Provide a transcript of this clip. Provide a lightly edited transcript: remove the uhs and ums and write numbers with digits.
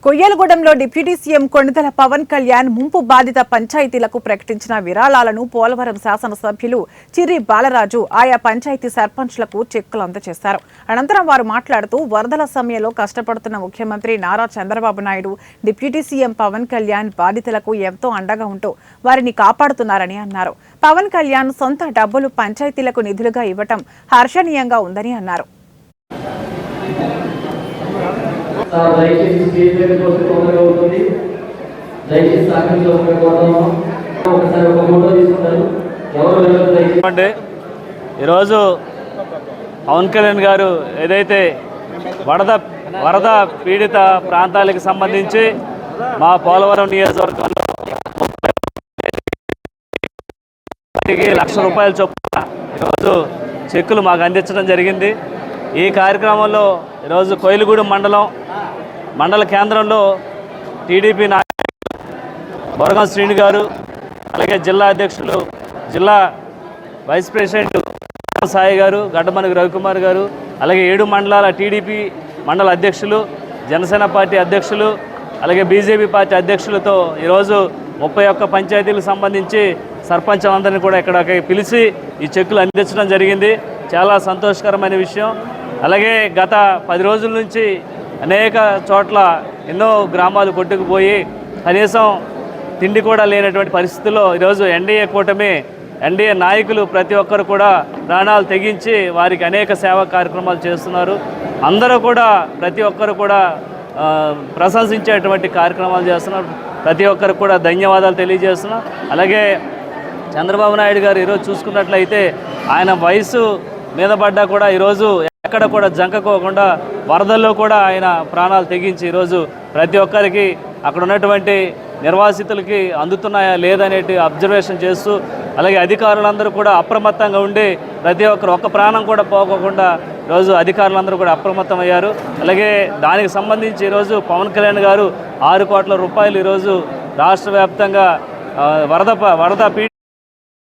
కొయ్యలగూడెంలో deputy CM Konidela Pawan Kalyan ముంపు బాధిత పంచాయతీలకు ప్రకటించిన విరాళాలను పోలవరం శాసనసభ్యులు చిర్రి బాలరాజు ఆయా పంచాయతీ సర్పంచ్లకు చెక్కులు అందజేశారు. అనంతరం వారు మాట్లాడుతూ వరదల సమయంలో కష్టపడుతున్న ముఖ్యమంత్రి నారా చంద్రబాబు నాయుడు డిప్యూటీ సీఎం పవన్ కళ్యాణ్ బాధితులకు ఎంతో అండగా ఉంటూ వారిని కాపాడుతున్నారని అన్నారు. పవన్ కళ్యాణ్ సొంత డబ్బులు పంచాయతీలకు నిధులుగా ఇవ్వటం హర్షణీయంగా ఉందని అన్నారు. ఈరోజు పవన్ కళ్యాణ్ గారు ఏదైతే వరద పీడిత ప్రాంతాలకు సంబంధించి మా పోలవరం నియోజకవర్గంలో 1,00,000 రూపాయల చొప్పున ఈరోజు చెక్కులు మాకు అందించడం జరిగింది. ఈ కార్యక్రమంలో ఈరోజు కొయ్యలగూడెం మండల కేంద్రంలో టీడీపీ నాయకులు బొరగం శ్రీని గారు, అలాగే జిల్లా అధ్యక్షులు జిల్లా వైస్ ప్రెసిడెంట్ సాయి గారు, గడ్డమనుగు రవికుమార్ గారు, అలాగే 7 మండలాల టీడీపీ మండల అధ్యక్షులు, జనసేన పార్టీ అధ్యక్షులు, అలాగే బీజేపీ పార్టీ అధ్యక్షులతో ఈరోజు 31 పంచాయతీలకు సంబంధించి సర్పంచులందరినీ కూడా ఇక్కడికి పిలిచి ఈ చెక్కులు అందించడం జరిగింది. చాలా సంతోషకరమైన విషయం. అలాగే గత 10 రోజుల నుంచి అనేక చోట్ల ఎన్నో గ్రామాలు కొట్టుకుపోయి కనీసం తిండి కూడా లేనటువంటి పరిస్థితుల్లో ఈరోజు ఎన్డీఏ కూటమి ఎన్డీఏ నాయకులు ప్రతి ఒక్కరు కూడా ప్రాణాలు తెగించి వారికి అనేక సేవా కార్యక్రమాలు చేస్తున్నారు. అందరూ కూడా ప్రతి ఒక్కరు కూడా ప్రశంసించేటువంటి కార్యక్రమాలు చేస్తున్నారు. ప్రతి ఒక్కరికి కూడా ధన్యవాదాలు తెలియజేస్తున్నాం. అలాగే చంద్రబాబు నాయుడు గారు ఈరోజు చూసుకున్నట్లయితే ఆయన వయసు మీద పడ్డా కూడా ఈరోజు ఎక్కడ కూడా జంకకోకుండా వరదల్లో కూడా ఆయన ప్రాణాలు తెగించి ఈరోజు ప్రతి ఒక్కరికి అక్కడ ఉన్నటువంటి నిర్వాసితులకి అందుతున్నాయా లేదనేటి అబ్జర్వేషన్ చేస్తూ, అలాగే అధికారులందరూ కూడా అప్రమత్తంగా ఉండి ప్రతి ఒక్క ప్రాణం కూడా పోకోకుండా ఈరోజు అధికారులందరూ కూడా అప్రమత్తం అయ్యారు. అలాగే దానికి సంబంధించి ఈరోజు పవన్ కళ్యాణ్ గారు 6 కోట్ల రూపాయలు ఈరోజు రాష్ట్ర వ్యాప్తంగా వరద పీడిత